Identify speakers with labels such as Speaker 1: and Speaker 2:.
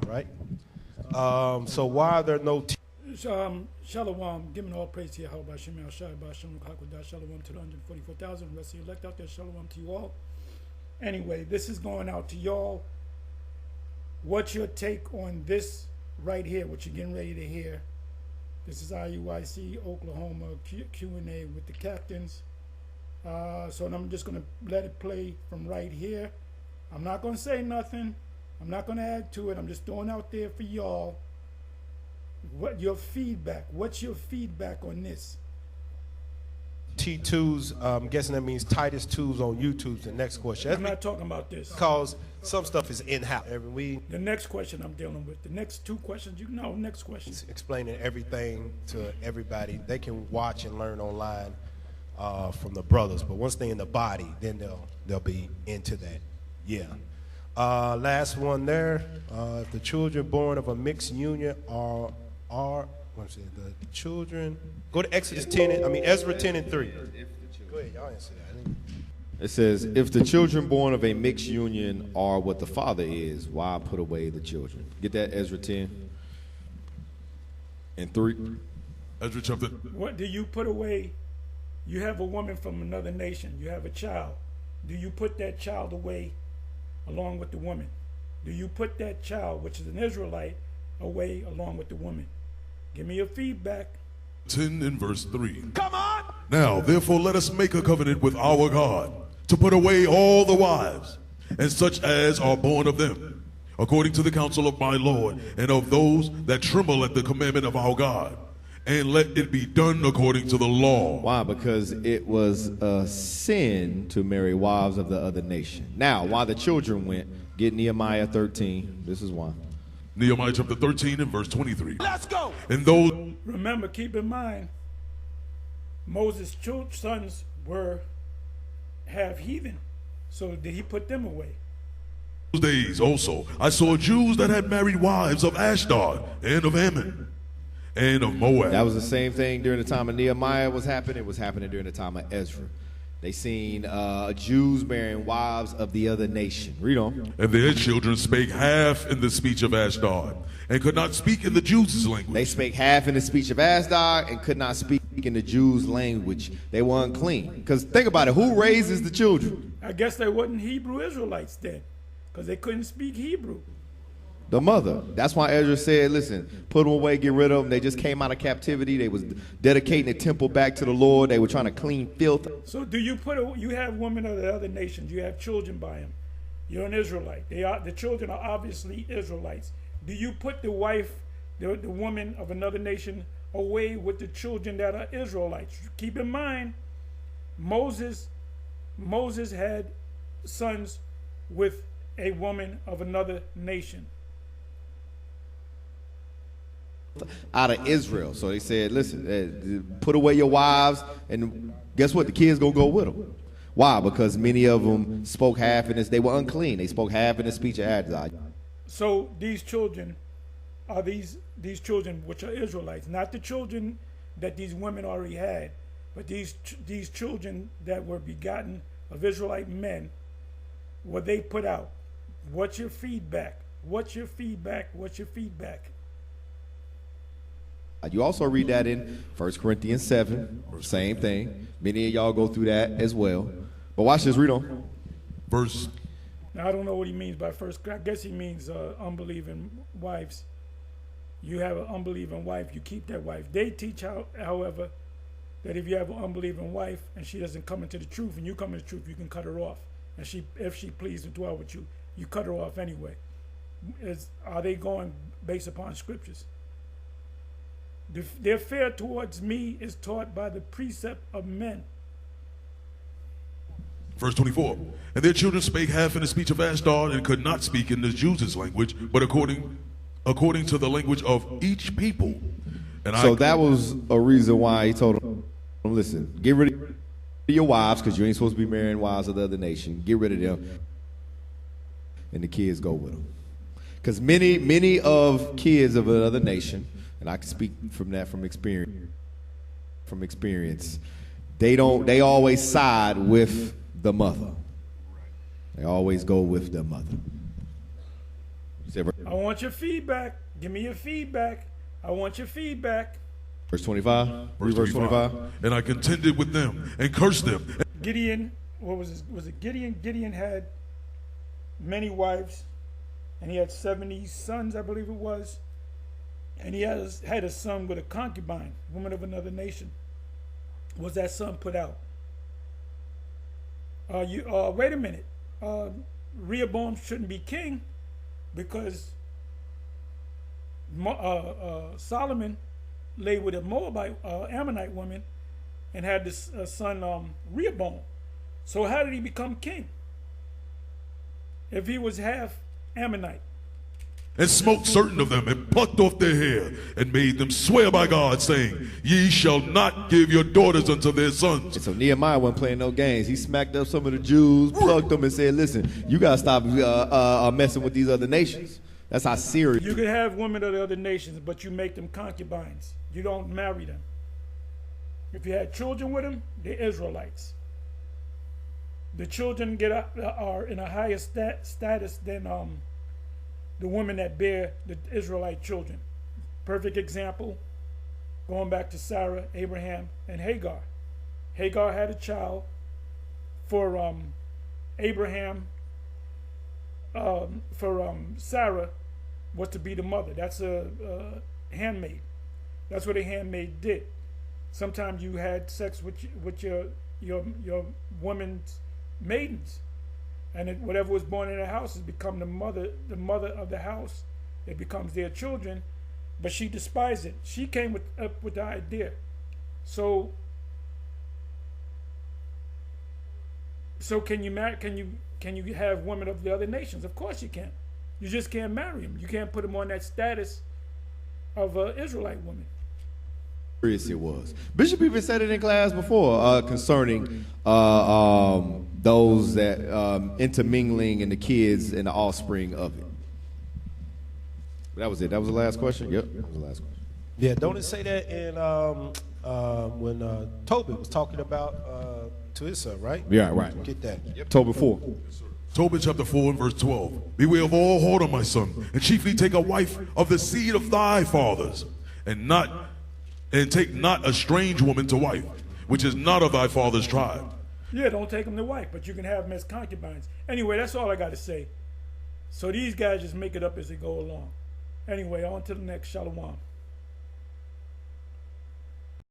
Speaker 1: right? So why are there no
Speaker 2: Shalom, giving all praise to Yahweh, Shem Shai, Shem Hakodah, Shalom to the 144,000, rest of you elect out there, Shalom to you all. Anyway, this is going out to y'all. What's your take on this right here, what you're getting ready to hear? This is IUIC Oklahoma Q&A with the captains. So I'm just going to let it play from right here. I'm not going to say nothing. I'm not going to add to it. I'm just throwing out there for y'all. What your feedback? What's your feedback on this?
Speaker 1: T2s? I'm guessing that means Titus 2s on YouTube. The next question.
Speaker 2: I'm not talking about this.
Speaker 1: Because some stuff is in-house.
Speaker 2: The next question I'm dealing with. The next two questions, you know, next question.
Speaker 1: It's explaining everything to everybody. They can watch and learn online from the brothers. But once they're in the body, then they'll be into that. Yeah. Last one there. If the children born of a mixed union are the children. Go to Ezra 10 and 3. Go ahead, y'all answer that.
Speaker 3: It says, if the children born of a mixed union are what the father is, why put away the children? Get that, Ezra 10 and 3.
Speaker 4: Ezra chapter.
Speaker 2: What do you put away? You have a woman from another nation. You have a child. Do you put that child away along with the woman? Do you put that child, which is an Israelite, away along with the woman? Give me your feedback.
Speaker 4: 10 and verse 3.
Speaker 2: Come on!
Speaker 4: Now, therefore, let us make a covenant with our God to put away all the wives and such as are born of them, according to the counsel of my Lord and of those that tremble at the commandment of our God. And let it be done according to the law.
Speaker 3: Why? Because it was a sin to marry wives of the other nation. Now, why the children went, get Nehemiah 13. This is why.
Speaker 4: Nehemiah chapter 13 and verse 23.
Speaker 2: Let's go.
Speaker 4: And those.
Speaker 2: Remember, keep in mind, Moses' sons were half heathen. So did he put them away?
Speaker 4: Those days also, I saw Jews that had married wives of Ashdod and of Ammon and of Moab.
Speaker 3: That was the same thing during the time of Nehemiah was happening. It was happening during the time of Ezra. They seen Jews marrying wives of the other nation. Read on.
Speaker 4: And their children spake half in the speech of Ashdod, and could not speak in the Jews' language.
Speaker 3: They spake half in the speech of Ashdod and could not speak in the Jews' language. They were unclean. Because think about it, who raises the children?
Speaker 2: I guess they wasn't Hebrew Israelites then, because they couldn't speak Hebrew.
Speaker 3: The mother. That's why Ezra said, listen, put them away, get rid of them. They just came out of captivity. They was dedicating the temple back to the Lord. They were trying to clean filth.
Speaker 2: So do you you have women of the other nations. You have children by them. You're an Israelite. The children are obviously Israelites. Do you put the wife, the woman of another nation away with the children that are Israelites? Keep in mind, Moses had sons with a woman of another nation.
Speaker 3: Out of Israel. So they said, listen, put away your wives, and guess what? The kids gonna go with them. Why? Because many of them spoke half in this. They were unclean. They spoke half in the speech of Adonai.
Speaker 2: So these children are these children which are Israelites, not the children that these women already had, but these children that were begotten of Israelite men. Were they put out? What's your feedback? What's your feedback? What's your feedback?
Speaker 3: You also read that in 1 Corinthians 7, same thing. Many of y'all go through that as well. But watch this, read on.
Speaker 4: Verse.
Speaker 2: Now, I don't know what he means by first. I guess he means unbelieving wives. You have an unbelieving wife, you keep that wife. They teach, however, that if you have an unbelieving wife and she doesn't come into the truth and you come into the truth, you can cut her off. And if she pleases to dwell with you, you cut her off anyway. Are they going based upon scriptures? Their fear towards me is taught by the precept of men.
Speaker 4: Verse 24. And their children spake half in the speech of Ashdod and could not speak in the Jews' language, but according to the language of each people. And
Speaker 3: so that was a reason why he told them, listen, get rid of your wives, because you ain't supposed to be marrying wives of the other nation. Get rid of them. And the kids go with them. Because many of kids of another nation, and I can speak from that from experience. They always side with the mother. They always go with the mother.
Speaker 2: I want your feedback. Give me your feedback. I want your feedback.
Speaker 3: Verse 25.
Speaker 4: Verse 25. And I contended with them and cursed them.
Speaker 2: Gideon, what was his, was it Gideon? Gideon had many wives, and he had 70 sons, I believe it was. And he had a son with a concubine, woman of another nation. Was that son put out? Wait a minute. Rehoboam shouldn't be king because Solomon lay with a Moabite, Ammonite woman, and had this son Rehoboam. So how did he become king? If he was half Ammonite.
Speaker 4: And smote certain of them, and plucked off their hair, and made them swear by God, saying, Ye shall not give your daughters unto their sons.
Speaker 3: And so Nehemiah wasn't playing no games. He smacked up some of the Jews, plucked them, and said, listen, you got to stop messing with these other nations. That's how serious.
Speaker 2: You could have women of the other nations, but you make them concubines. You don't marry them. If you had children with them, they're Israelites. The children are in a higher status than the women that bear the Israelite children. Perfect example, going back to Sarah, Abraham, and Hagar. Hagar had a child for Abraham, Sarah was to be the mother. That's a handmaid. That's what a handmaid did. Sometimes you had sex with your woman's maidens, and whatever was born in the house has become the mother of the house. It becomes their children, but she despised it. She came up with the idea. So can you have women of the other nations? Of course you can. You just can't marry them. You can't put them on that status of an Israelite woman.
Speaker 3: Serious it was. Bishop even said it in class before concerning those that intermingling and the kids and the offspring of it. That was it. That was the last question. Yep, that was the last question.
Speaker 1: Yeah, don't it say that in when Tobit was talking about to his son, right?
Speaker 3: Yeah, right.
Speaker 1: Get that.
Speaker 3: Yep. Tobit 4.
Speaker 4: Tobit chapter 4 and verse 12. Beware of all whoredom, my son, and chiefly take a wife of the seed of thy fathers, and take not a strange woman to wife, which is not of thy father's tribe.
Speaker 2: Yeah, don't take them to wife, but you can have them as concubines. Anyway, that's all I got to say. So these guys just make it up as they go along. Anyway, on to the next. Shalom.